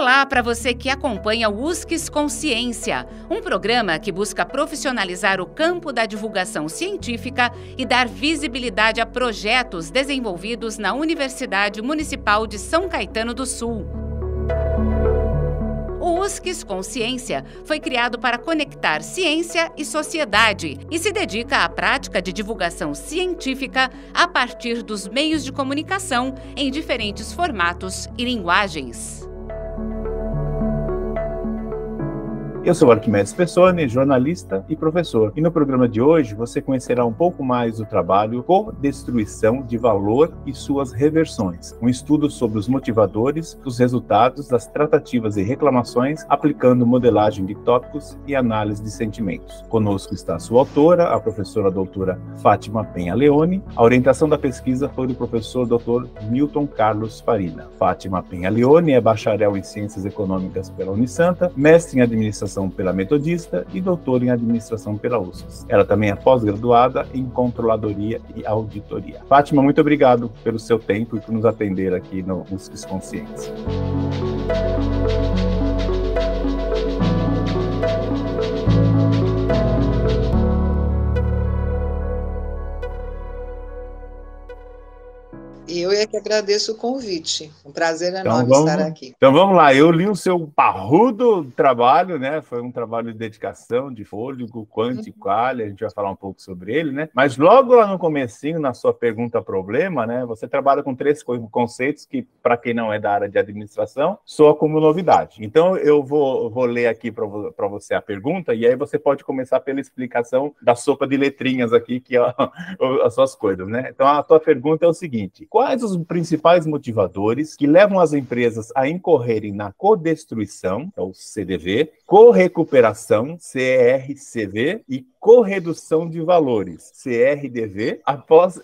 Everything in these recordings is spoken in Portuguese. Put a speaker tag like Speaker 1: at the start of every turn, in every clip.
Speaker 1: Olá para você que acompanha o USCS Consciência, um programa que busca profissionalizar o campo da divulgação científica e dar visibilidade a projetos desenvolvidos na Universidade Municipal de São Caetano do Sul. O USCS Consciência foi criado para conectar ciência e sociedade e se dedica à prática de divulgação científica a partir dos meios de comunicação em diferentes formatos e linguagens.
Speaker 2: Eu sou Arquimedes Pessoni, jornalista e professor. E no programa de hoje você conhecerá um pouco mais do trabalho Codestruição de Valor e suas reversões, um estudo sobre os motivadores, os resultados das tratativas e reclamações, aplicando modelagem de tópicos e análise de sentimentos. Conosco está sua autora, a professora doutora Fátima Penha Leone. A orientação da pesquisa foi do professor Dr. Milton Carlos Farina. Fátima Penha Leone é bacharel em Ciências Econômicas pela Unisanta, mestre em Administração pela Metodista e doutora em Administração pela USCS. Ela também é pós-graduada em Controladoria e Auditoria. Fátima, muito obrigado pelo seu tempo e por nos atender aqui no USCS Consciência.
Speaker 3: Eu é que agradeço o convite. Um prazer enorme estar aqui.
Speaker 2: Então vamos lá. Eu li o seu parrudo trabalho, né? Foi um trabalho de dedicação, de fôlego, quant e qual. A gente vai falar um pouco sobre ele, né? Mas logo lá no comecinho, na sua pergunta-problema, né? Você trabalha com 3 conceitos que, para quem não é da área de administração, soa como novidade. Então eu vou ler aqui para você a pergunta e aí você pode começar pela explicação da sopa de letrinhas aqui, que é as suas coisas, né? Então a tua pergunta é o seguinte: quais os principais motivadores que levam as empresas a incorrerem na codestruição, que é o CDV, correcuperação, CRCV, e corredução de valores, CRDV, após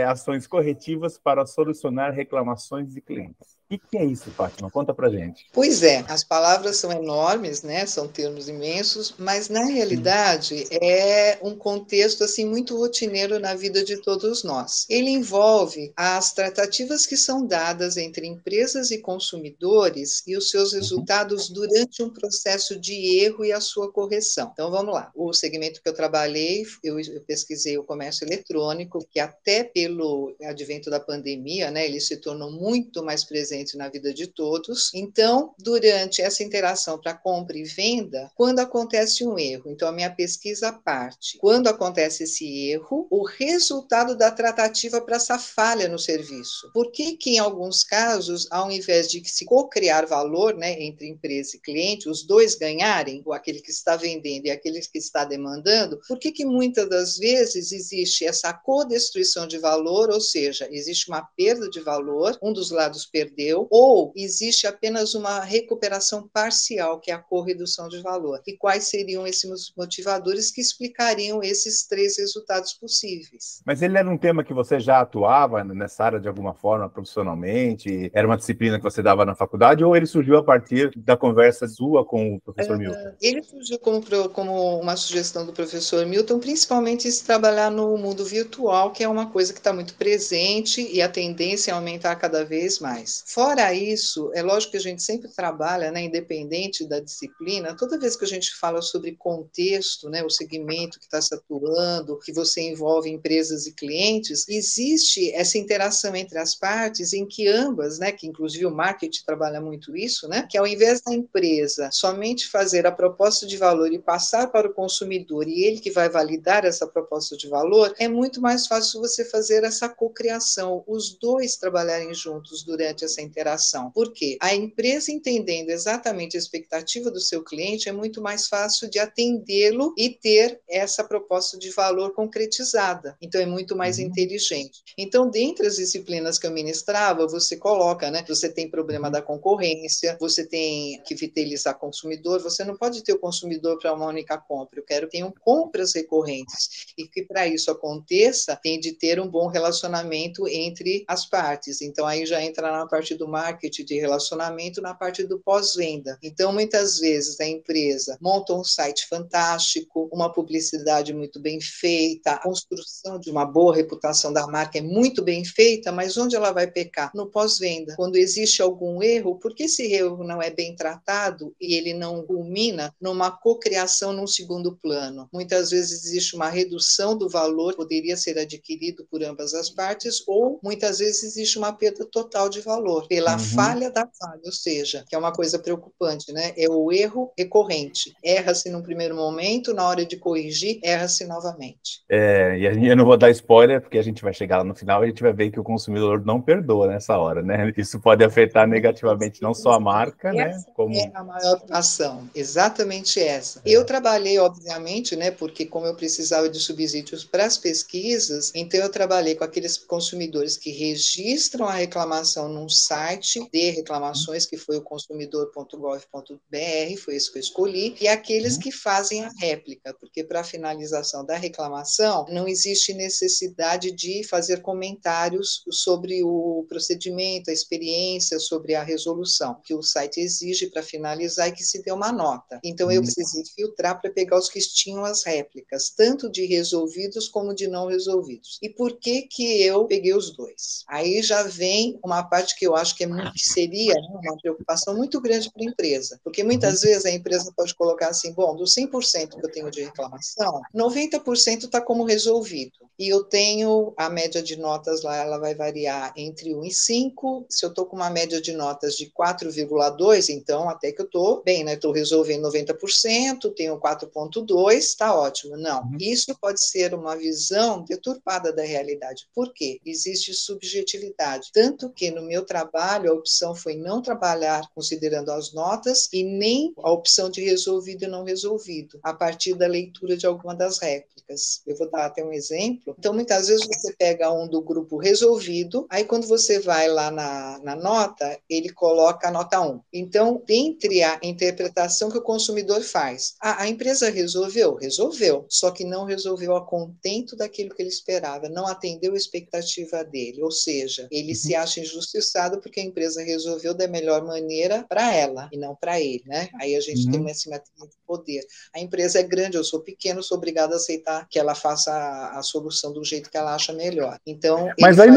Speaker 2: ações corretivas para solucionar reclamações de clientes? O que é isso, Fátima? Conta pra gente.
Speaker 3: Pois é, as palavras são enormes, né? São termos imensos, mas na realidade é um contexto assim muito rotineiro na vida de todos nós. Ele envolve as tratativas que são dadas entre empresas e consumidores e os seus resultados durante um processo de erro e a sua correção. Então vamos lá. O segmento que eu trabalhei, eu pesquisei o comércio eletrônico, que até pelo advento da pandemia, né, ele se tornou muito mais presente na vida de todos. Então, durante essa interação para compra e venda, quando acontece um erro, então a minha pesquisa parte. Quando acontece esse erro, o resultado da tratativa para essa falha no serviço. Por que que em alguns casos, ao invés de se co-criar valor, né, entre empresa e cliente, os dois ganharem, ou aquele que está vendendo e aquele que está demandando, por que que muitas das vezes existe essa codestruição de valor, ou seja, existe uma perda de valor, um dos lados perdeu, ou existe apenas uma recuperação parcial, que é a corredução de valor? E quais seriam esses motivadores que explicariam esses 3 resultados possíveis?
Speaker 2: Mas ele era um tema que você já atuava nessa área de alguma forma, profissionalmente? Era uma disciplina que você dava na faculdade, ou ele surgiu a partir da conversa sua com o professor Milton?
Speaker 3: Ele surgiu como uma sugestão do professor Milton, principalmente se trabalhar no mundo virtual, que é uma coisa que está muito presente e a tendência é aumentar cada vez mais. Fora isso, é lógico que a gente sempre trabalha, né, independente da disciplina, toda vez que a gente fala sobre contexto, né, o segmento que está se atuando, que você envolve empresas e clientes, existe essa interação entre as partes em que ambas, né, que inclusive o marketing trabalha muito isso, né, que ao invés da empresa somente fazer a proposta de valor e passar para o consumidor e ele que vai validar essa proposta de valor, é muito mais fácil você fazer essa cocriação, os dois trabalharem juntos durante essa interação. Por quê? A empresa entendendo exatamente a expectativa do seu cliente, é muito mais fácil de atendê-lo e ter essa proposta de valor concretizada. Então, é muito mais inteligente. Então, dentre as disciplinas que eu ministrava, você coloca, né? Você tem problema da concorrência, você tem que fidelizar consumidor, você não pode ter o consumidor para uma única compra. Eu quero ter um compras recorrentes. E que para isso aconteça, tem de ter um bom relacionamento entre as partes. Então, aí já entra na parte do marketing de relacionamento, na parte do pós-venda. Então, muitas vezes a empresa monta um site fantástico, uma publicidade muito bem feita, a construção de uma boa reputação da marca é muito bem feita, mas onde ela vai pecar? No pós-venda. Quando existe algum erro, porque esse erro não é bem tratado e ele não culmina numa cocriação num segundo plano. Muitas vezes existe uma redução do valor que poderia ser adquirido por ambas as partes, ou muitas vezes existe uma perda total de valor pela falha da falha, ou seja, que é uma coisa preocupante, né? É o erro recorrente. Erra-se num primeiro momento, na hora de corrigir, erra-se novamente.
Speaker 2: E eu não vou dar spoiler, porque a gente vai chegar lá no final e a gente vai ver que o consumidor não perdoa nessa hora, né? Isso pode afetar negativamente não só a marca, né? Como...
Speaker 3: é a maior ação, exatamente essa. Eu trabalhei, obviamente, né? Porque como eu precisava de subsídios para as pesquisas, então eu trabalhei com aqueles consumidores que registram a reclamação num site de reclamações, que foi o consumidor.gov.br, foi esse que eu escolhi, e aqueles que fazem a réplica, porque para a finalização da reclamação não existe necessidade de fazer comentários sobre o procedimento, a experiência, sobre a resolução, que o site exige para finalizar e que se dê uma nota. Então eu precisei filtrar para pegar os que tinham as réplicas, tanto de resolvidos como de não resolvidos. E por que que eu peguei os dois? Aí já vem uma parte que eu acho que seria, né, uma preocupação muito grande para a empresa, porque muitas vezes a empresa pode colocar assim, bom, dos 100% que eu tenho de reclamação, 90% está como resolvido. E eu tenho a média de notas lá, ela vai variar entre 1 e 5. Se eu estou com uma média de notas de 4,2, então até que eu estou bem, né? Estou resolvendo 90%, tenho 4,2, está ótimo. Não, isso pode ser uma visão deturpada da realidade. Por quê? Existe subjetividade. Tanto que no meu trabalho a opção foi não trabalhar considerando as notas e nem a opção de resolvido e não resolvido, a partir da leitura de alguma das réplicas. Eu vou dar até um exemplo. Então, muitas vezes você pega um do grupo resolvido, aí quando você vai lá na nota, ele coloca a nota 1. Então, dentre a interpretação que o consumidor faz, a empresa resolveu? Resolveu, só que não resolveu a contento daquilo que ele esperava, não atendeu a expectativa dele, ou seja, ele se acha injustiçado porque a empresa resolveu da melhor maneira para ela e não para ele, né? Aí a gente tem uma simetria de poder. A empresa é grande, eu sou pequeno, sou obrigado a aceitar que ela faça a solução do jeito que ela acha melhor. Então,
Speaker 2: mas aí,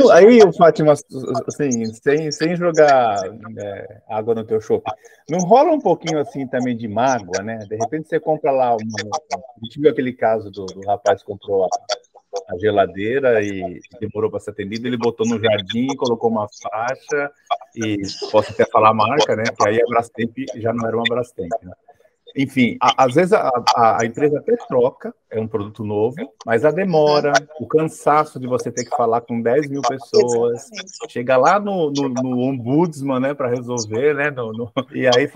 Speaker 2: Fátima, assim, sem jogar água no teu chope, não rola um pouquinho assim também de mágoa, né? De repente você compra lá, a gente viu aquele caso do rapaz que comprou a geladeira e demorou para ser atendido, ele botou no jardim, colocou uma faixa e posso até falar a marca, né? Que aí a Brastemp já não era uma Brastemp, né? Enfim, às vezes a empresa até troca, é um produto novo, mas a demora, o cansaço de você ter que falar com 10 mil pessoas, chega lá no ombudsman, né, para resolver, né, e aí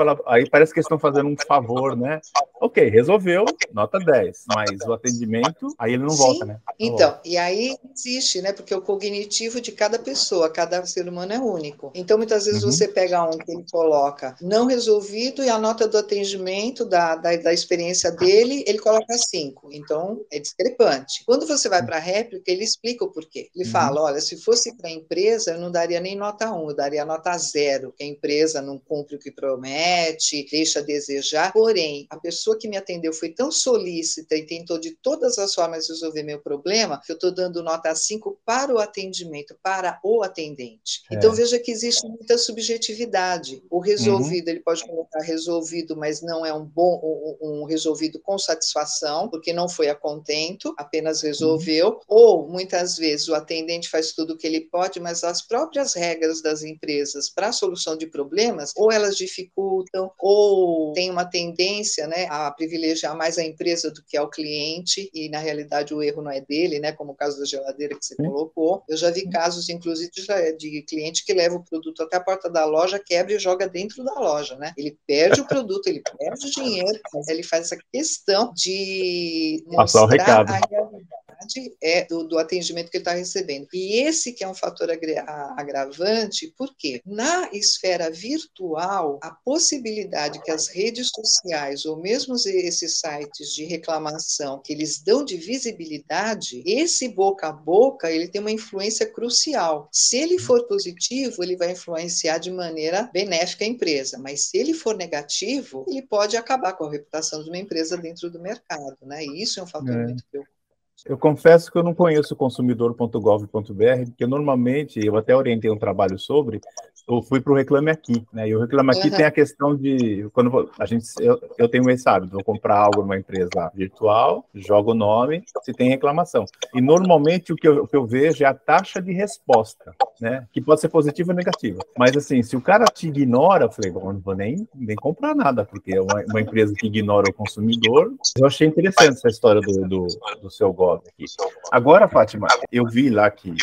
Speaker 2: parece que eles estão fazendo um favor, né? Ok, resolveu, nota 10, mas o atendimento, aí ele não volta, né?
Speaker 3: Então, e aí existe, né, porque o cognitivo de cada pessoa, cada ser humano é único. Então, muitas vezes você pega um que ele coloca não resolvido e a nota do atendimento da experiência dele, ele coloca 5. Então, é discrepante. Quando você vai para a réplica, ele explica o porquê. Ele fala, olha, se fosse para a empresa, eu não daria nem nota 1, eu daria nota 0, que a empresa não cumpre o que promete, deixa a desejar. Porém, a pessoa que me atendeu foi tão solícita e tentou de todas as formas resolver meu problema, que eu estou dando nota 5 para o atendimento, para o atendente. Então, veja que existe muita subjetividade. O resolvido, ele pode colocar resolvido, mas não é um resolvido com satisfação, porque não foi a contento, apenas resolveu, ou muitas vezes o atendente faz tudo o que ele pode, mas as próprias regras das empresas para a solução de problemas, ou elas dificultam, ou tem uma tendência, né, a privilegiar mais a empresa do que ao cliente, e na realidade o erro não é dele, né, como o caso da geladeira que você colocou. Eu já vi casos, inclusive, de cliente que leva o produto até a porta da loja, quebra e joga dentro da loja, né? Ele perde o produto, ele perde o dinheiro, mas ele faz essa questão de mostrar a realidade do atendimento que ele está recebendo. E esse que é um fator agravante, por quê? Na esfera virtual, a possibilidade que as redes sociais, ou mesmo esses sites de reclamação, que eles dão de visibilidade, esse boca a boca, ele tem uma influência crucial. Se ele for positivo, ele vai influenciar de maneira benéfica a empresa, mas se ele for negativo, ele pode acabar com a reputação de uma empresa dentro do mercado, né? E isso é um fator muito preocupante.
Speaker 2: Eu confesso que eu não conheço o consumidor.gov.br, porque normalmente, eu até orientei um trabalho sobre, eu fui para o Reclame Aqui, né? E o Reclame Aqui tem a questão de, quando eu tenho esse hábito, vou comprar algo numa empresa virtual, jogo o nome, se tem reclamação. E normalmente o que eu vejo é a taxa de resposta, né? Que pode ser positiva ou negativa. Mas assim, se o cara te ignora, eu falei, bom, não vou nem comprar nada, porque é uma empresa que ignora o consumidor. Eu achei interessante essa história do seu Gov aqui. Agora, Fátima, eu vi lá que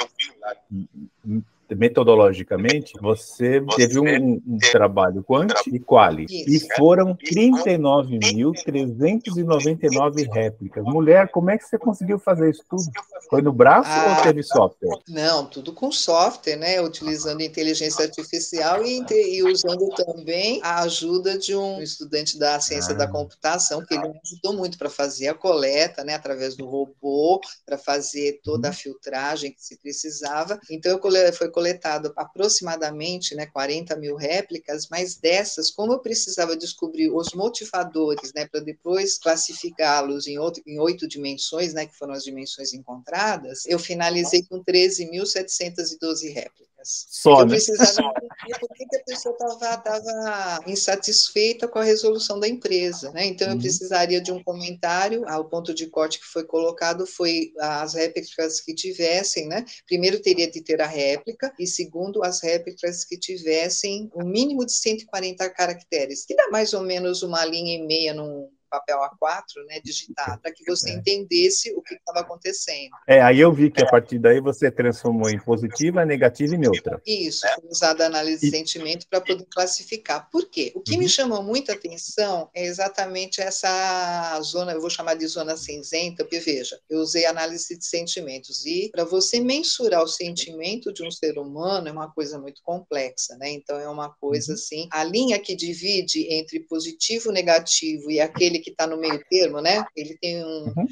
Speaker 2: metodologicamente, você teve um trabalho quanti e quali, e foram 39.399 réplicas. Mulher, como é que você conseguiu fazer isso tudo? Foi no braço ou teve software?
Speaker 3: Não, tudo com software, né? Utilizando inteligência artificial e usando também a ajuda de um estudante da ciência da computação, que ele me ajudou muito para fazer a coleta, né? Através do robô, para fazer toda a filtragem que se precisava. Então, foi coletado aproximadamente, né, 40 mil réplicas, mas dessas, como eu precisava descobrir os motivadores, né, para depois classificá-los em 8 dimensões, né, que foram as dimensões encontradas, eu finalizei com 13.712 réplicas.
Speaker 2: Só,
Speaker 3: eu
Speaker 2: né?
Speaker 3: precisava entender por que a pessoa estava insatisfeita com a resolução da empresa, né? Então, eu precisaria de um comentário. O ponto de corte que foi colocado foi as réplicas que tivessem, né? Primeiro, teria de ter a réplica, e segundo, as réplicas que tivessem um mínimo de 140 caracteres, que dá mais ou menos uma linha e meia num papel A4, né, digitado, para que você entendesse o que estava acontecendo.
Speaker 2: Aí eu vi que a partir daí você transformou em positiva, negativa e neutra.
Speaker 3: Isso, foi usada a análise de sentimento para poder classificar. Por quê? O que me chamou muita atenção é exatamente essa zona, eu vou chamar de zona cinzenta, porque veja, eu usei análise de sentimentos, e para você mensurar o sentimento de um ser humano é uma coisa muito complexa, né? Então é uma coisa assim, a linha que divide entre positivo, negativo e aquele que está no meio termo, né? Ele tem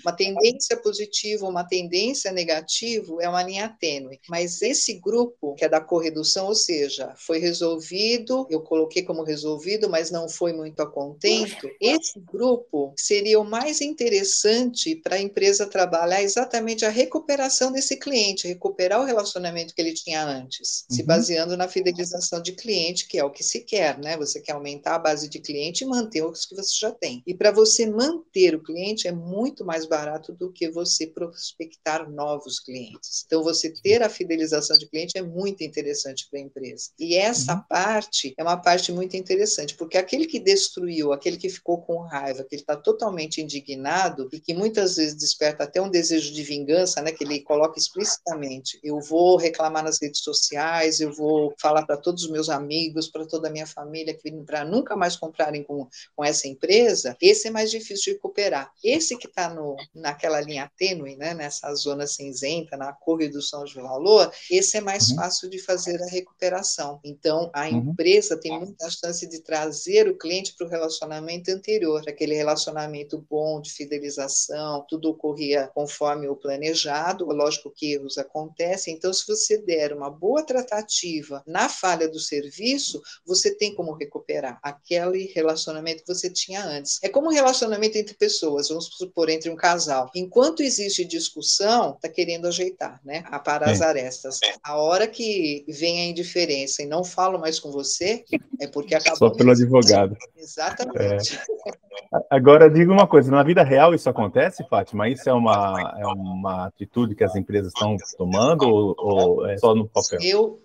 Speaker 3: uma tendência positiva, uma tendência negativa, é uma linha tênue. Mas esse grupo, que é da corredução, ou seja, foi resolvido, eu coloquei como resolvido, mas não foi muito a contento, esse grupo seria o mais interessante para a empresa trabalhar exatamente a recuperação desse cliente, recuperar o relacionamento que ele tinha antes, se baseando na fidelização de cliente, que é o que se quer, né? Você quer aumentar a base de cliente e manter os que você já tem. E para você manter o cliente é muito mais barato do que você prospectar novos clientes. Então, você ter a fidelização de cliente é muito interessante para a empresa. E essa parte é uma parte muito interessante, porque aquele que destruiu, aquele que ficou com raiva, que ele está totalmente indignado e que muitas vezes desperta até um desejo de vingança, né, que ele coloca explicitamente, eu vou reclamar nas redes sociais, eu vou falar para todos os meus amigos, para toda a minha família, para nunca mais comprarem com essa empresa, esse é mais difícil de recuperar. Esse que está naquela linha tênue, né, nessa zona cinzenta, na corredução de valor, esse é mais fácil de fazer a recuperação. Então, a empresa tem muita chance de trazer o cliente para o relacionamento anterior, aquele relacionamento bom, de fidelização, tudo ocorria conforme o planejado, lógico que erros acontecem, então se você der uma boa tratativa na falha do serviço, você tem como recuperar aquele relacionamento que você tinha antes. É como um relacionamento entre pessoas, vamos supor, entre um casal. Enquanto existe discussão, está querendo ajeitar, né? Aparar as arestas. A hora que vem a indiferença e não falo mais com você, é porque acabou.
Speaker 2: Só pelo advogado.
Speaker 3: Exatamente.
Speaker 2: Agora, diga uma coisa, na vida real isso acontece, Fátima? Isso é uma atitude que as empresas estão tomando ou é só no papel?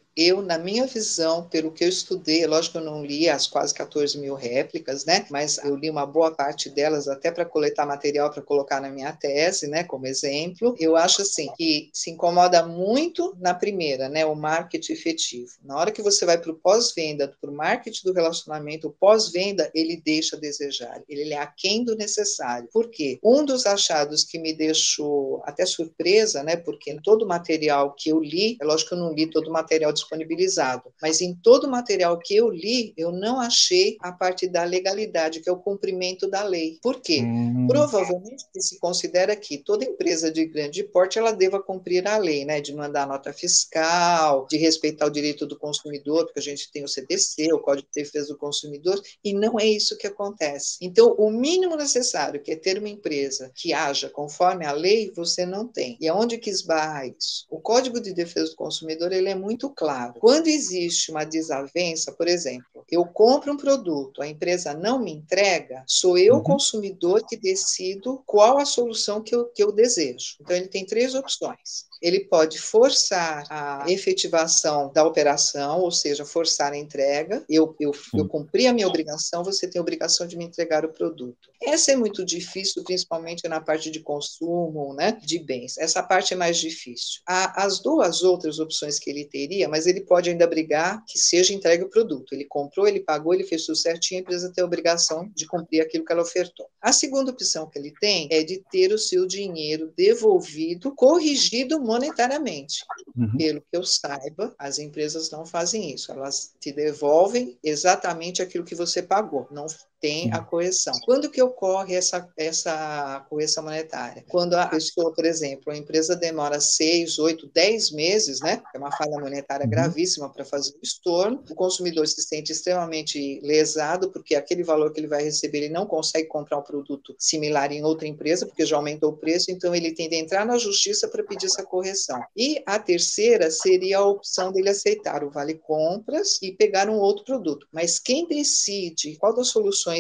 Speaker 3: Na minha visão, pelo que eu estudei, lógico que eu não li as quase 14 mil réplicas, né? Mas eu li uma boa parte delas até para coletar material para colocar na minha tese, né? Como exemplo. Eu acho assim que se incomoda muito na primeira, né? O marketing efetivo. Na hora que você vai para o pós-venda, para o marketing do relacionamento, o pós-venda, ele deixa a desejar. Ele é aquém do necessário. Por quê? Um dos achados que me deixou até surpresa, né? Porque todo o material que eu li, é lógico que eu não li todo o material disponibilizado, mas em todo o material que eu li, eu não achei a parte da legalidade, que é o cumprimento da lei. Por quê? Provavelmente se considera que toda empresa de grande porte ela deva cumprir a lei, né? De mandar nota fiscal, de respeitar o direito do consumidor, porque a gente tem o CDC, o Código de Defesa do Consumidor, e não é isso que acontece. Então, o mínimo necessário, que é ter uma empresa que haja conforme a lei, você não tem. E aonde que esbarra isso? O Código de Defesa do Consumidor, ele é muito claro. Quando existe uma desavença, por exemplo, eu compro um produto, a empresa não me entrega, sou eu, consumidor, que decido qual a solução que eu desejo. Então, ele tem 3 opções. Ele pode forçar a efetivação da operação, ou seja, forçar a entrega. Eu cumpri a minha obrigação, você tem a obrigação de me entregar o produto. Essa é muito difícil, principalmente na parte de consumo, né, de bens. Essa parte é mais difícil. As 2 outras opções que ele teria, mas ele pode ainda brigar que seja entregue o produto. Ele comprou, ele pagou, ele fez tudo certinho, a empresa tem a obrigação de cumprir aquilo que ela ofertou. A segunda opção que ele tem é de ter o seu dinheiro devolvido, corrigido monetariamente. Pelo que eu saiba, as empresas não fazem isso. Elas te devolvem exatamente aquilo que você pagou. Não tem a correção. Quando que ocorre essa correção monetária? Quando a pessoa, por exemplo, a empresa demora 6, 8, 10 meses, né? É uma falha monetária gravíssima para fazer o estorno. O consumidor se sente extremamente lesado, porque aquele valor que ele vai receber, ele não consegue comprar um produto similar em outra empresa, porque já aumentou o preço, então ele tem de entrar na justiça para pedir essa correção. E a terceira seria a opção dele aceitar o vale compras e pegar um outro produto. Mas quem decide qual das soluções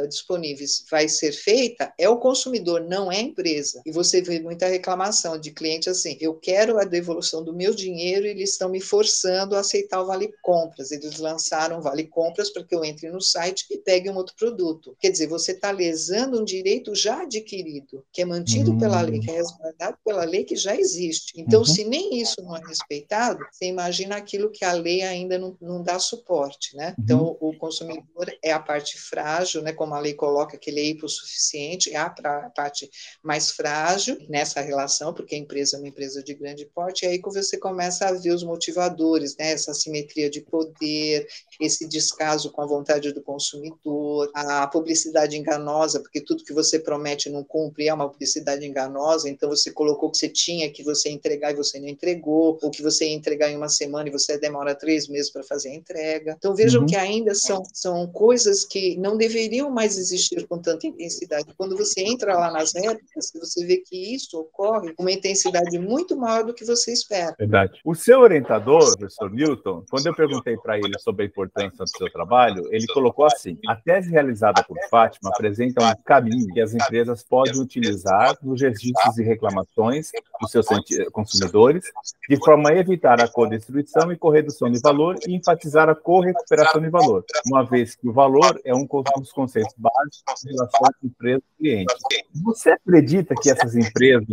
Speaker 3: disponíveis vai ser feita é o consumidor, não é a empresa. E você vê muita reclamação de cliente assim, eu quero a devolução do meu dinheiro e eles estão me forçando a aceitar o vale compras. Eles lançaram o vale compras para que eu entre no site e pegue um outro produto. Quer dizer, você está lesando um direito já adquirido, que é mantido pela lei, que é resguardado pela lei que já existe. Então, se nem isso não é respeitado, você imagina aquilo que a lei ainda não dá suporte, né? Então, o consumidor é a parte frágil, né? Como a lei coloca que ele é hipossuficiente, é a parte mais frágil nessa relação, porque a empresa é uma empresa de grande porte, e aí que você começa a ver os motivadores, né? Essa assimetria de poder, esse descaso com a vontade do consumidor, a publicidade enganosa, porque tudo que você promete não cumpre, é uma publicidade enganosa, então você colocou que você tinha que você entregar e você não entregou, ou que você ia entregar em uma semana e você demora 3 meses para fazer a entrega. Então vejam que ainda são coisas que não deveriam mais existir com tanta intensidade. Quando você entra lá nas réplicas, você vê que isso ocorre com uma intensidade muito maior do que você espera.
Speaker 2: Verdade. O seu orientador, professor Newton, quando eu perguntei para ele sobre a importância do seu trabalho, ele colocou assim: a tese realizada por Fátima apresenta um caminho que as empresas podem utilizar nos registros de reclamações dos seus consumidores, de forma a evitar a codestruição e corredução de valor e enfatizar a correcuperação de valor, uma vez que o valor é um dos conceitos básicos em relação à empresa e cliente. Você acredita que essas empresas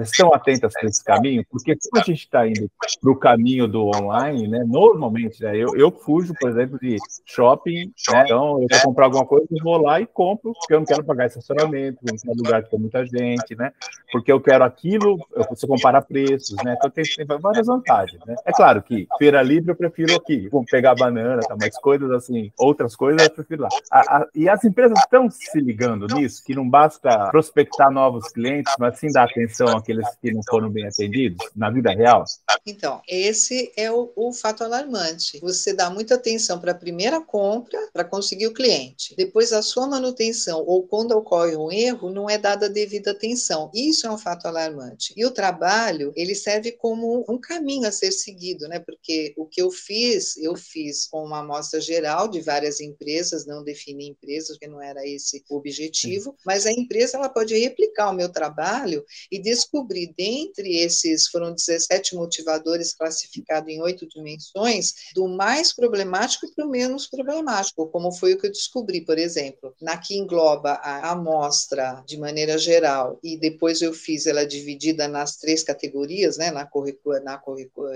Speaker 2: estão atentas para esse caminho? Porque como a gente está indo para o caminho do online, né, normalmente, né, eu fujo, por exemplo, de shopping, né, então eu vou comprar alguma coisa, eu vou lá e compro, porque eu não quero pagar estacionamento, não quero lugar que tem muita gente, né, porque eu quero aquilo, você compara preços, né, então tem várias vantagens, né. É claro que feira livre eu prefiro aqui, vou pegar banana, tá, mas coisas assim, outras coisas eu prefiro lá. E as empresas estão se ligando nisso, que não basta prospectar novos clientes, mas sim dar atenção àqueles que não foram bem atendidos na vida real?
Speaker 3: Então, esse é o fato alarmante. Você dá muita atenção para a primeira compra para conseguir o cliente. Depois, a sua manutenção ou quando ocorre um erro, não é dada a devida atenção. Isso é um fato alarmante. E o trabalho, ele serve como um caminho a ser seguido, né? Porque o que eu fiz com uma amostra geral de várias empresas, não definidas, define empresas, porque não era esse o objetivo, mas a empresa ela pode replicar o meu trabalho e descobrir dentre esses, foram 17 motivadores classificados em 8 dimensões, do mais problemático para o menos problemático, como foi o que eu descobri, por exemplo, na que engloba a amostra de maneira geral, e depois eu fiz ela dividida nas 3 categorias, né, na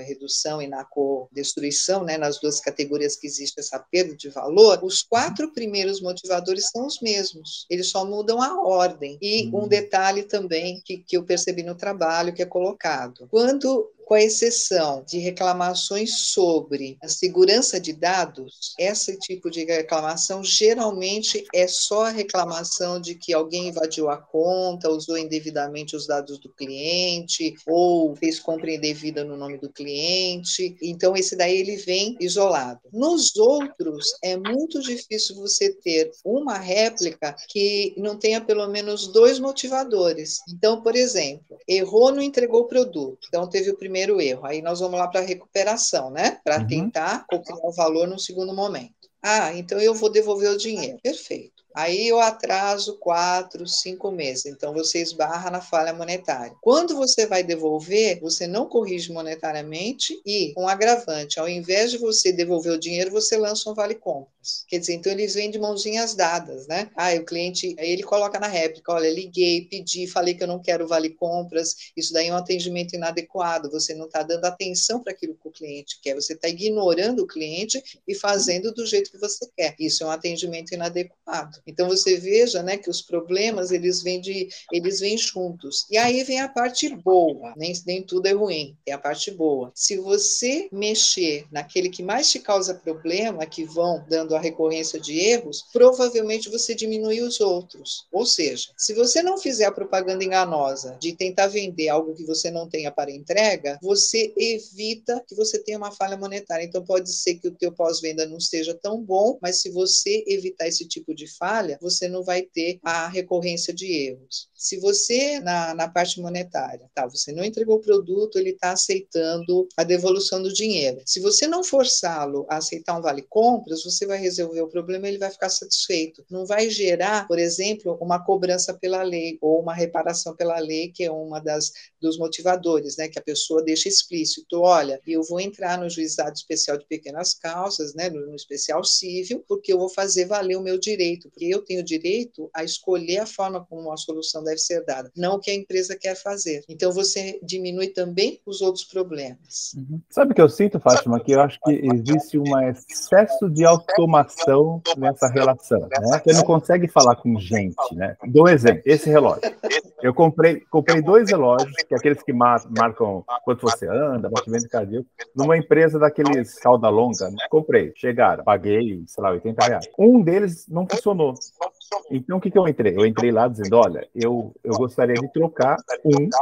Speaker 3: redução e na co-destruição, né, nas 2 categorias que existe essa perda de valor, os 4 primeiros motivadores são os mesmos, eles só mudam a ordem. E um detalhe também que eu percebi no trabalho que é colocado. Quando, com exceção de reclamações sobre a segurança de dados, esse tipo de reclamação geralmente é só a reclamação de que alguém invadiu a conta, usou indevidamente os dados do cliente, ou fez compra indevida no nome do cliente. Então, esse daí ele vem isolado. Nos outros, é muito difícil você ter uma réplica que não tenha pelo menos 2 motivadores. Então, por exemplo, errou, não entregou o produto. Então, teve o primeiro erro. Aí nós vamos lá para a recuperação, né? Para tentar cocriar o valor no segundo momento. Então eu vou devolver o dinheiro. Perfeito. Aí eu atraso 4, 5 meses. Então, você esbarra na falha monetária. Quando você vai devolver, você não corrige monetariamente e, com agravante, ao invés de você devolver o dinheiro, você lança um vale-compras. Quer dizer, então eles vêm de mãozinhas dadas, né? O cliente, aí ele coloca na réplica, olha, liguei, pedi, falei que eu não quero vale-compras, isso daí é um atendimento inadequado, você não está dando atenção para aquilo que o cliente quer, você está ignorando o cliente e fazendo do jeito que você quer. Isso é um atendimento inadequado. Então, você veja, né, que os problemas, eles vêm juntos. E aí vem a parte boa, nem tudo é ruim, tem a parte boa. Se você mexer naquele que mais te causa problema, que vão dando a recorrência de erros, provavelmente você diminui os outros. Ou seja, se você não fizer a propaganda enganosa de tentar vender algo que você não tenha para entrega, você evita que você tenha uma falha monetária. Então, pode ser que o teu pós-venda não seja tão bom, mas se você evitar esse tipo de falha, você não vai ter a recorrência de erros. Se você, na parte monetária, você não entregou o produto, ele está aceitando a devolução do dinheiro. Se você não forçá-lo a aceitar um vale-compras, você vai resolver o problema e ele vai ficar satisfeito. Não vai gerar, por exemplo, uma cobrança pela lei ou uma reparação pela lei, que é uma dos motivadores, né, que a pessoa deixa explícito. Olha, eu vou entrar no juizado especial de pequenas causas, né, no especial civil, porque eu vou fazer valer o meu direito, porque eu tenho direito a escolher a forma como a solução deve ser dada, não o que a empresa quer fazer. Então, você diminui também os outros problemas.
Speaker 2: Sabe o que eu sinto, Fátima? Que eu acho que existe um excesso de automação nessa relação, né? Você não consegue falar com gente, né? Dou um exemplo, esse relógio. Eu comprei 2 relógios, que é aqueles que marcam quanto você anda, batimento cardíaco, numa empresa daqueles cauda longa. Comprei, chegaram, paguei, sei lá, R$80. Um deles não funcionou. Então, o que eu entrei? Eu entrei lá dizendo, olha, eu gostaria de trocar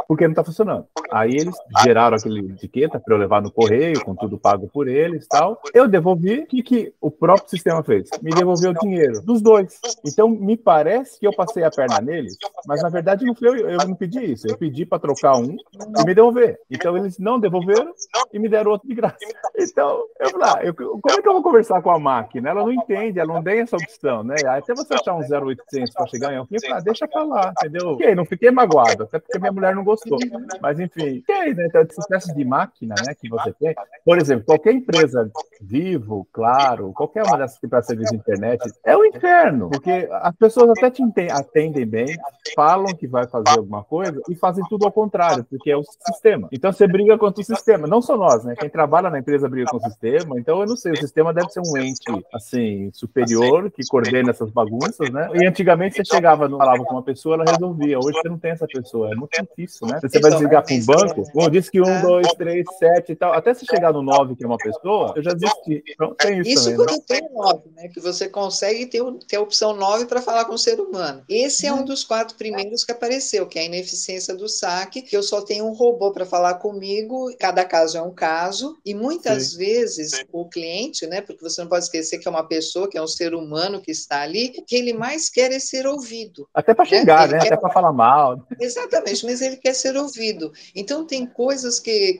Speaker 2: porque não está funcionando. Aí eles geraram aquele etiqueta para eu levar no correio, com tudo pago por eles e tal. Eu devolvi, o que o próprio sistema fez? Me devolveu o dinheiro dos 2. Então, me parece que eu passei a perna neles, mas na verdade não foi eu não pedi isso. Eu pedi para trocar um e me devolver. Então, eles não devolveram e me deram outro de graça. Então, eu falei, como é que eu vou conversar com a máquina? Ela não entende, ela não tem essa opção, né? Até você achar um 0800 para chegar em alguém, eu falei, deixa pra lá, entendeu? Ok, não fiquei magoado, até porque minha mulher não gostou. Mas, enfim, ok, né? Então, esse sucesso de máquina, né, que você tem. Por exemplo, qualquer empresa, Vivo, Claro, qualquer uma dessas que presta serviço de internet, é um inferno, porque as pessoas até te atendem bem, falam que vai fazer alguma coisa e fazem tudo ao contrário, porque é o sistema. Então, você briga contra o sistema. Não só nós, né? Quem trabalha na empresa briga com o sistema. Então, eu não sei, o sistema deve ser um ente, assim, superior, que coordena essas bagunças, né? E antigamente você chegava, falava com uma pessoa, ela resolvia. Hoje você não tem essa pessoa, é muito difícil, né? Você vai desligar com o banco, disse que 1, 2, 3, 7 e tal. Até você chegar no 9, que é uma pessoa, eu já desisti. Então tem isso também,
Speaker 3: quando tem o 9, né? Que você consegue ter a opção 9 para falar com o ser humano. Esse é um dos 4 primeiros que apareceu, que é a ineficiência do saque, que eu só tenho um robô para falar comigo, cada caso é um caso, e muitas vezes o cliente, né? Porque você não pode esquecer que é uma pessoa, que é um ser humano que está ali, o que ele mais mais quer é ser ouvido.
Speaker 2: Até para xingar, né? Até para falar mal.
Speaker 3: Exatamente, mas ele quer ser ouvido. Então, tem coisas que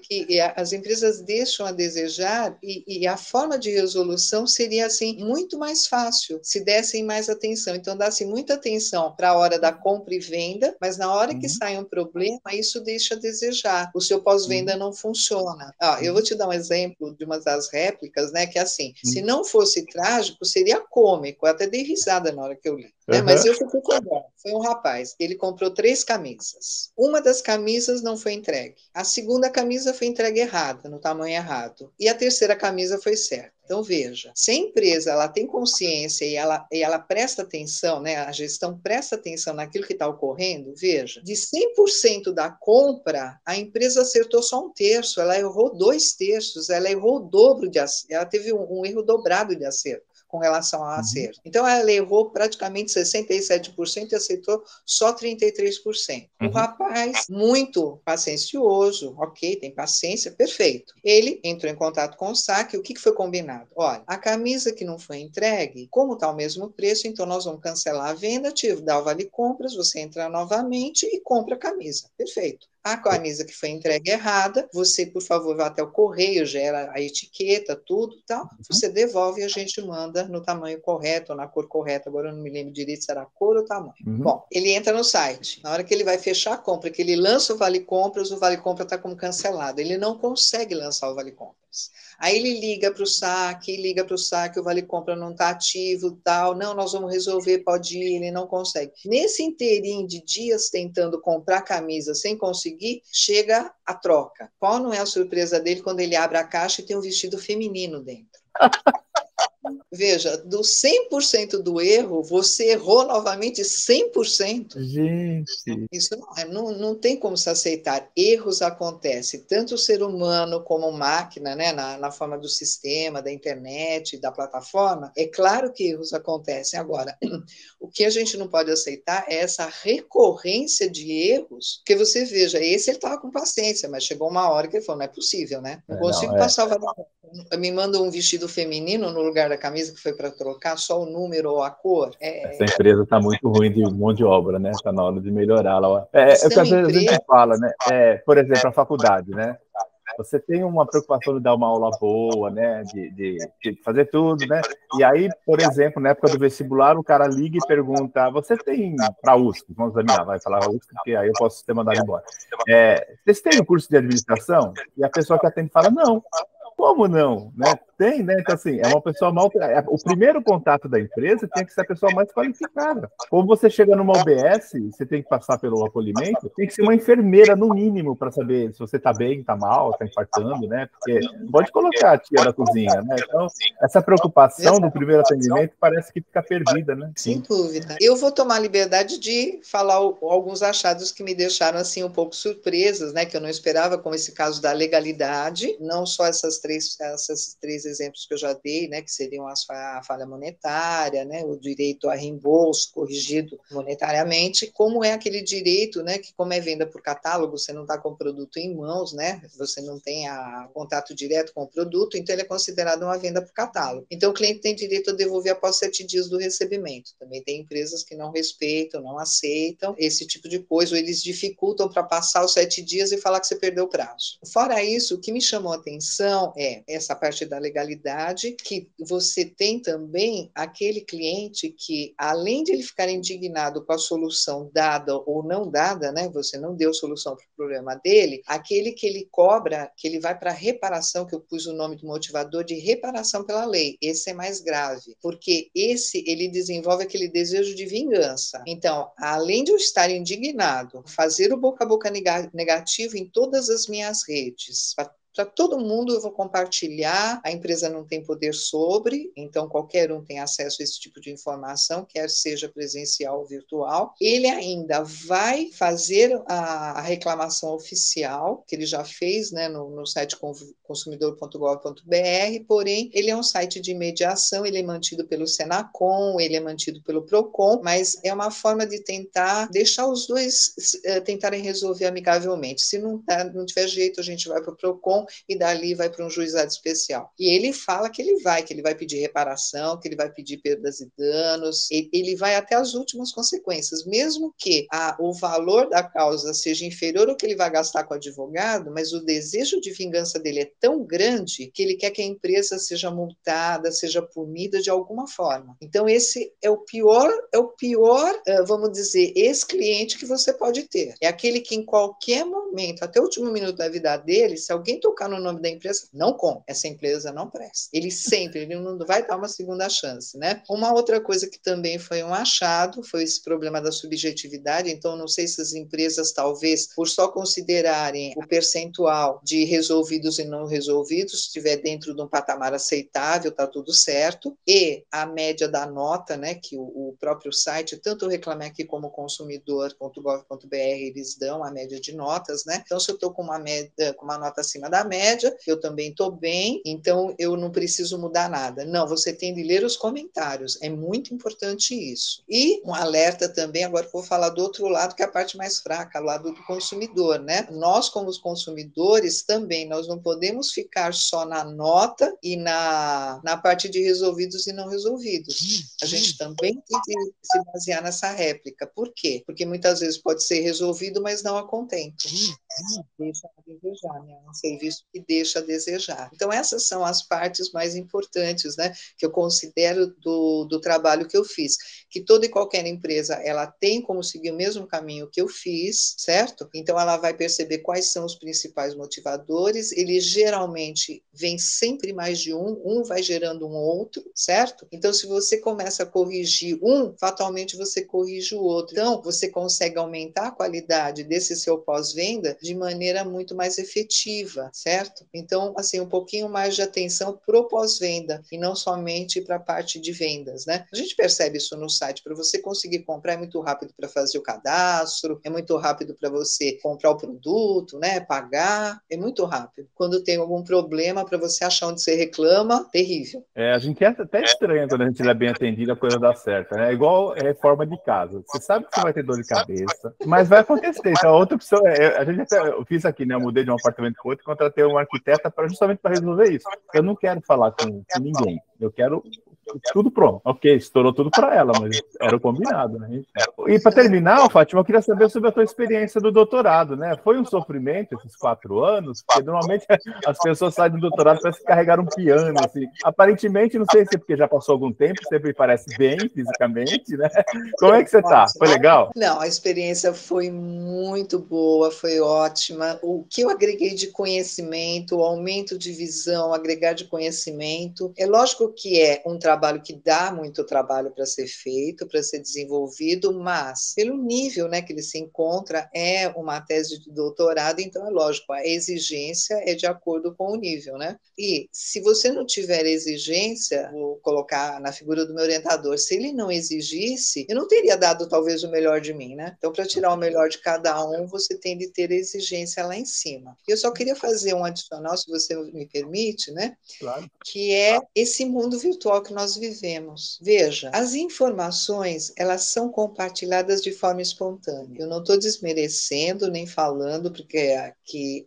Speaker 3: as empresas deixam a desejar e a forma de resolução seria, assim, muito mais fácil se dessem mais atenção. Então, dá-se muita atenção para a hora da compra e venda, mas na hora que sai um problema, isso deixa a desejar. O seu pós-venda não funciona. Eu vou te dar um exemplo de uma das réplicas, né, que é assim, se não fosse trágico, seria cômico. Eu até dei risada na hora que eu li. Né? Mas eu fiquei com dó. Foi um rapaz, ele comprou 3 camisas. Uma das camisas não foi entregue. A segunda camisa foi entregue errada, no tamanho errado. E a terceira camisa foi certa. Então, veja, se a empresa ela tem consciência e ela presta atenção, né, a gestão presta atenção naquilo que está ocorrendo, veja, de 100% da compra, a empresa acertou só 1/3, ela errou 2/3, ela errou o dobro de acerto, ela teve um erro dobrado de acerto com relação ao acerto. Então, ela errou praticamente 67% e acertou só 33%. O rapaz, muito paciencioso, ok, tem paciência, perfeito. Ele entrou em contato com o saque, o que foi combinado? Olha, a camisa que não foi entregue, como está o mesmo preço, então nós vamos cancelar a venda, dar o vale compras, você entra novamente e compra a camisa. Perfeito. A camisa que foi entregue errada, você, por favor, vá até o correio, gera a etiqueta, tudo, tal. Você devolve e a gente manda no tamanho correto, ou na cor correta. Agora eu não me lembro direito se era a cor ou tamanho. Bom, ele entra no site. Na hora que ele vai fechar a compra, que ele lança o vale compras está como cancelado. Ele não consegue lançar o vale compras. Aí ele liga para o saque, o vale compra não está ativo, tal. Não, nós vamos resolver, pode ir, ele não consegue. Nesse inteirinho de dias tentando comprar camisa sem conseguir, chega a troca. Qual não é a surpresa dele quando ele abre a caixa e tem um vestido feminino dentro? Veja, do 100% do erro, você errou novamente 100%.
Speaker 2: Gente.
Speaker 3: Isso não tem como se aceitar. Erros acontecem, tanto o ser humano como máquina, né, na forma do sistema, da internet, da plataforma. É claro que erros acontecem. Agora, o que a gente não pode aceitar é essa recorrência de erros, porque você veja, esse ele estava com paciência, mas chegou uma hora que ele falou, não é possível, né? Não consigo passar o valor. Me manda um vestido feminino no lugar da camisa que foi para trocar, só o número ou a cor.
Speaker 2: Essa empresa está muito ruim de mão de obra, né? Está na hora de melhorá-la. É o que às vezes a gente fala, né? Por exemplo, a faculdade, né? Você tem uma preocupação de dar uma aula boa, né? De fazer tudo, né? E aí, por exemplo, na época do vestibular, o cara liga e pergunta: você tem para a USP? Vamos examinar, vai falar a USP, porque aí eu posso ter mandado embora. Vocês têm o curso de administração? E a pessoa que atende fala: não. Como não? Né? Tem, né? Então, assim, é uma pessoa mal... O primeiro contato da empresa tem que ser a pessoa mais qualificada. Como você chega numa UBS, você tem que passar pelo acolhimento, tem que ser uma enfermeira, no mínimo, para saber se você está bem, está mal, está infartando, né? Porque pode colocar a tia da cozinha, né? Então, essa preocupação do primeiro atendimento parece que fica perdida, né?
Speaker 3: Sem dúvida. Eu vou tomar a liberdade de falar alguns achados que me deixaram, assim, um pouco surpresas, né? Que eu não esperava, como esse caso da legalidade, não só esses três exemplos que eu já dei, né, que seriam a falha monetária, né, o direito a reembolso corrigido monetariamente, como é aquele direito, né, que como é venda por catálogo, você não está com o produto em mãos, né, você não tem contato direto com o produto, então ele é considerado uma venda por catálogo. Então o cliente tem direito a devolver após 7 dias do recebimento. Também tem empresas que não respeitam, não aceitam esse tipo de coisa, ou eles dificultam para passar os 7 dias e falar que você perdeu o prazo. Fora isso, o que me chamou a atenção é essa parte da legalidade, que você tem também aquele cliente que, além de ele ficar indignado com a solução dada ou não dada, né, você não deu solução para o problema dele, aquele que ele cobra, que ele vai para reparação, que eu pus o nome do motivador de reparação pela lei, esse é mais grave, porque ele desenvolve aquele desejo de vingança. Então, além de eu estar indignado, fazer o boca a boca negativo em todas as minhas redes, para todo mundo eu vou compartilhar, a empresa não tem poder sobre, então qualquer um tem acesso a esse tipo de informação, quer seja presencial ou virtual. Ele ainda vai fazer a reclamação oficial, que ele já fez, né, no site consumidor.gov.br, porém ele é um site de mediação, ele é mantido pelo Senacom, ele é mantido pelo Procon, mas é uma forma de tentar deixar os dois tentarem resolver amigavelmente. Se não tiver jeito, a gente vai para o Procon, reclamação e dali vai para um juizado especial. E ele fala que ele vai pedir reparação, que ele vai pedir perdas e danos, ele vai até as últimas consequências, mesmo que o valor da causa seja inferior ao que ele vai gastar com o advogado, mas o desejo de vingança dele é tão grande que ele quer que a empresa seja multada, seja punida de alguma forma. Então esse é o pior, vamos dizer, ex-cliente que você pode ter. É aquele que em qualquer momento, até o último minuto da vida dele, se alguém tocar no nome da empresa, não compra, essa empresa não presta. Ele não vai dar uma segunda chance, né? Uma outra coisa que também foi um achado, foi esse problema da subjetividade. Então não sei se as empresas, talvez, por só considerarem o percentual de resolvidos e não resolvidos, estiver dentro de um patamar aceitável, está tudo certo, e a média da nota, né, que o próprio site, tanto o Reclame Aqui como o consumidor.gov.br, eles dão a média de notas, né? Então, se eu estou com uma nota acima da média, eu também estou bem, então eu não preciso mudar nada. Não, você tem de ler os comentários, é muito importante isso. E um alerta também, agora eu vou falar do outro lado, que é a parte mais fraca, o lado do consumidor, né? Nós, como os consumidores, também, nós não podemos ficar só na nota e na parte de resolvidos e não resolvidos. A gente também tem que se basear nessa réplica. Por quê? Porque muitas vezes pode ser resolvido, mas não a contento. Deixa a desejar, né? É um serviço que deixa a desejar. Então, essas são as partes mais importantes, né, que eu considero do trabalho que eu fiz. Que toda e qualquer empresa, ela tem como seguir o mesmo caminho que eu fiz, certo? Então, ela vai perceber quais são os principais motivadores, ele geralmente vem sempre mais de um vai gerando um outro, certo? Então, se você começa a corrigir fatalmente você corrige o outro. Então, você consegue aumentar a qualidade desse seu pós-venda de maneira muito mais efetiva, certo? Então, assim, um pouquinho mais de atenção pro pós-venda e não somente para a parte de vendas, né? A gente percebe isso no site. Para você conseguir comprar é muito rápido para fazer o cadastro, é muito rápido para você comprar o produto, né? Pagar, é muito rápido. Quando tem algum problema, para você achar onde você reclama, terrível.
Speaker 2: A gente é até estranho quando a gente é bem atendido, a coisa dá certo, né? É igual reforma de casa. Você sabe que você vai ter dor de cabeça, mas vai acontecer. Então, a outra opção a gente até, eu fiz aqui, né? Eu mudei de um apartamento para outro e contratei um arquiteta justamente para resolver isso. Eu não quero falar com ninguém. Eu quero tudo pronto. Ok, estourou tudo para ela, mas era o combinado, né? E para terminar, Fátima, eu queria saber sobre a tua experiência do doutorado, né? Foi um sofrimento esses 4 anos? Porque normalmente as pessoas saem do doutorado para se carregar um piano, assim. Aparentemente, não sei se é porque já passou algum tempo, sempre parece bem fisicamente, né? Como é que você tá? Foi legal?
Speaker 3: Não, a experiência foi muito boa, foi ótima. O que eu agreguei de conhecimento, o aumento de visão, agregar de conhecimento, é lógico que é um trabalho que dá muito trabalho para ser feito, para ser desenvolvido, mas pelo nível, né, que ele se encontra, é uma tese de doutorado, então é lógico, a exigência é de acordo com o nível, né? E se você não tiver exigência, vou colocar na figura do meu orientador, se ele não exigisse, eu não teria dado talvez o melhor de mim, né? Então, para tirar o melhor de cada um, você tem de ter exigência lá em cima. Eu só queria fazer um adicional, se você me permite, né?
Speaker 2: Claro.
Speaker 3: Que é esse mundo virtual que nós vivemos. Veja, as informações, elas são compartilhadas de forma espontânea. Eu não estou desmerecendo nem falando, porque que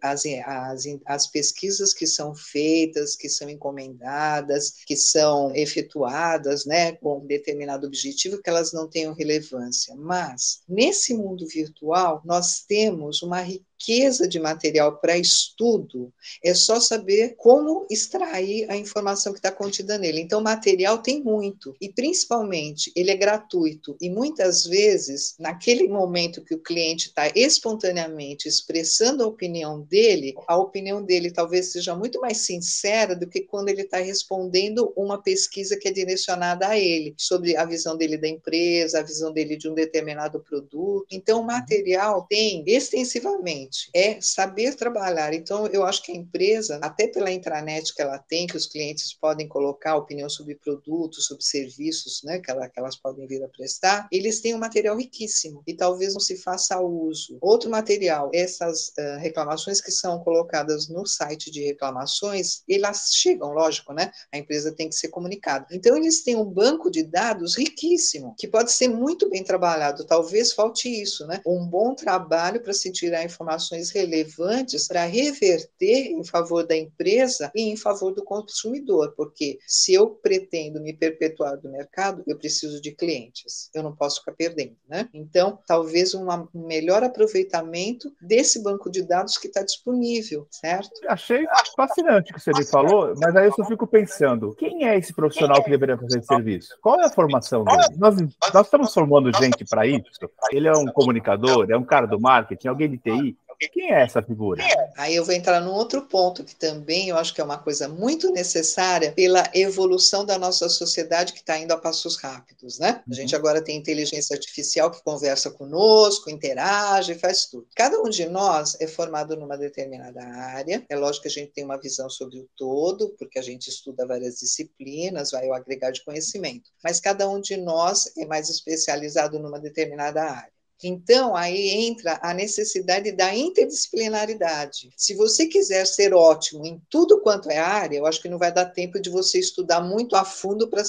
Speaker 3: as pesquisas que são feitas, que são encomendadas, que são efetuadas, né, com um determinado objetivo, que elas não tenham relevância. Mas, nesse mundo virtual, nós temos uma riqueza de material para estudo, é só saber como extrair a informação que está contida nele. Então, material tem muito, e principalmente, ele é gratuito, e muitas vezes, naquele momento que o cliente está espontaneamente expressando a opinião dele talvez seja muito mais sincera do que quando ele está respondendo uma pesquisa que é direcionada a ele, sobre a visão dele da empresa, a visão dele de um determinado produto. Então, o material tem extensivamente, é saber trabalhar. Então, eu acho que a empresa, até pela intranet que ela tem, que os clientes podem colocar opinião sobre produtos, sobre serviços, né, que elas podem vir a prestar, eles têm um material riquíssimo e talvez não se faça uso. Outro material, essas reclamações que são colocadas no site de reclamações, elas chegam, lógico, né? A empresa tem que ser comunicada. Então, eles têm um banco de dados riquíssimo, que pode ser muito bem trabalhado. Talvez falte isso, né? Um bom trabalho para se tirar informações informações relevantes para reverter em favor da empresa e em favor do consumidor, porque se eu pretendo me perpetuar do mercado, eu preciso de clientes, eu não posso ficar perdendo, né? Então, talvez um melhor aproveitamento desse banco de dados que está disponível, certo?
Speaker 2: Achei fascinante o que você me falou, mas aí eu só fico pensando, quem é esse profissional que deveria fazer esse serviço? Qual é a formação dele? Nós estamos formando gente para isso? Ele é um comunicador? É um cara do marketing? Alguém de TI? Quem é essa figura?
Speaker 3: Aí eu vou entrar num outro ponto que também eu acho que é uma coisa muito necessária pela evolução da nossa sociedade que está indo a passos rápidos, né? A gente agora tem inteligência artificial que conversa conosco, interage, faz tudo. Cada um de nós é formado numa determinada área. É lógico que a gente tem uma visão sobre o todo, porque a gente estuda várias disciplinas, vai ao agregar de conhecimento. Mas cada um de nós é mais especializado numa determinada área. Então, aí entra a necessidade da interdisciplinaridade. Se você quiser ser ótimo em tudo quanto é área, eu acho que não vai dar tempo de você estudar muito a fundo para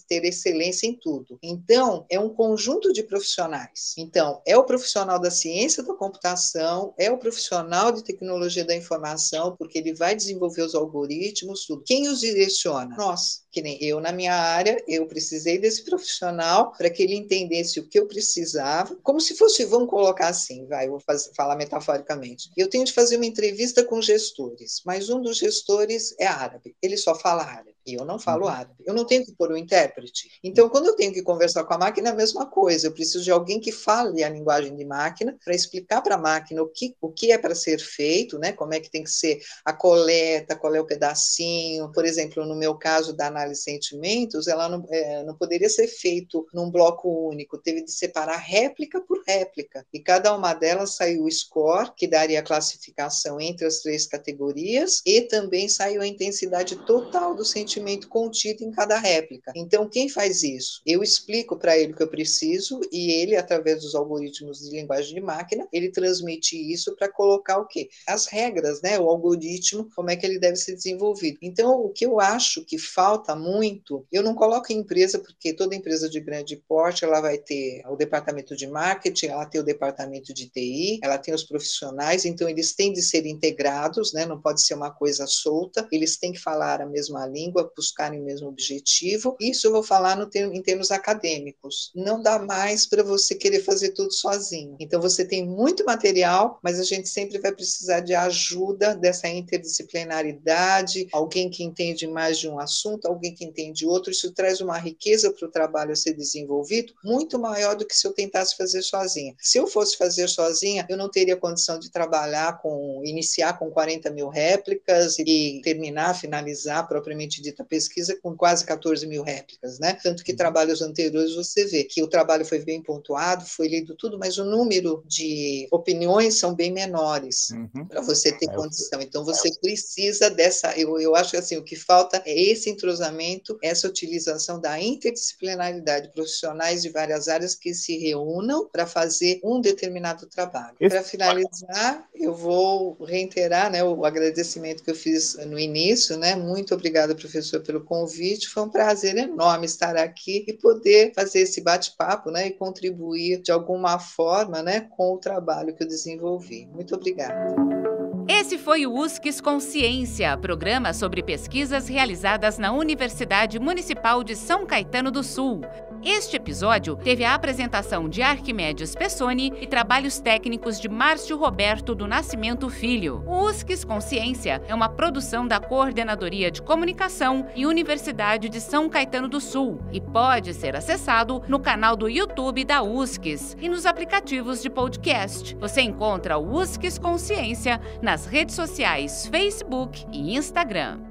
Speaker 3: ter excelência em tudo. Então, é um conjunto de profissionais. Então, é o profissional da ciência da computação, é o profissional de tecnologia da informação, porque ele vai desenvolver os algoritmos, tudo. Quem os direciona? Nós. Que nem eu na minha área, eu precisei desse profissional para que ele entendesse o que eu precisava, como se fosse, vamos colocar assim, eu vou falar metaforicamente. Eu tenho de fazer uma entrevista com gestores, mas um dos gestores é árabe, ele só fala árabe, e eu não falo árabe. Eu não tenho que pôr um intérprete. Então, quando eu tenho que conversar com a máquina, é a mesma coisa. Eu preciso de alguém que fale a linguagem de máquina para explicar para a máquina o que é para ser feito, né? Como é que tem que ser a coleta, qual é o pedacinho. Por exemplo, no meu caso da análise de sentimentos, ela não poderia ser feito num bloco único, teve de separar réplica por réplica, e cada uma delas saiu o score, que daria a classificação entre as 3 categorias, e também saiu a intensidade total do sentimento contido em cada réplica. Então, quem faz isso? Eu explico para ele o que eu preciso, e ele, através dos algoritmos de linguagem de máquina, ele transmite isso para colocar o quê? As regras, né? O algoritmo, como é que ele deve ser desenvolvido. Então, o que eu acho que falta muito, eu não coloco em empresa, porque toda empresa de grande porte, ela vai ter o departamento de marketing, ela tem o departamento de TI, ela tem os profissionais, então eles têm de ser integrados, né? Não pode ser uma coisa solta, eles têm que falar a mesma língua, buscarem o mesmo objetivo. Isso eu vou falar em termos acadêmicos. Não dá mais para você querer fazer tudo sozinho. Então você tem muito material, mas a gente sempre vai precisar de ajuda dessa interdisciplinaridade, alguém que entende mais de um assunto, alguém que entende outro. Isso traz uma riqueza para o trabalho a ser desenvolvido muito maior do que se eu tentasse fazer sozinha. Se eu fosse fazer sozinha, eu não teria condição de iniciar com 40 mil réplicas e finalizar propriamente dita pesquisa com quase 14 mil réplicas, né? Tanto que trabalhos anteriores você vê que o trabalho foi bem pontuado, foi lido tudo, mas o número de opiniões são bem menores para você ter condição. Então você precisa dessa, eu acho que assim, o que falta é esse entrosamento, essa utilização da interdisciplinaridade, profissionais de várias áreas que se reúnam para fazer um determinado trabalho. Para finalizar, eu vou reiterar, né, o agradecimento que eu fiz no início, né? Muito obrigada, professor, pelo convite. Foi um prazer enorme estar aqui e poder fazer esse bate-papo, né, e contribuir de alguma forma, né, com o trabalho que eu desenvolvi. Muito obrigada.
Speaker 1: Esse foi o USCS Consciência, programa sobre pesquisas realizadas na Universidade Municipal de São Caetano do Sul. Este episódio teve a apresentação de Arquimedes Pessoni e trabalhos técnicos de Márcio Roberto do Nascimento Filho. O USCS Consciência é uma produção da Coordenadoria de Comunicação e Universidade de São Caetano do Sul e pode ser acessado no canal do YouTube da USCS e nos aplicativos de podcast. Você encontra o USCS Consciência nas redes sociais Facebook e Instagram.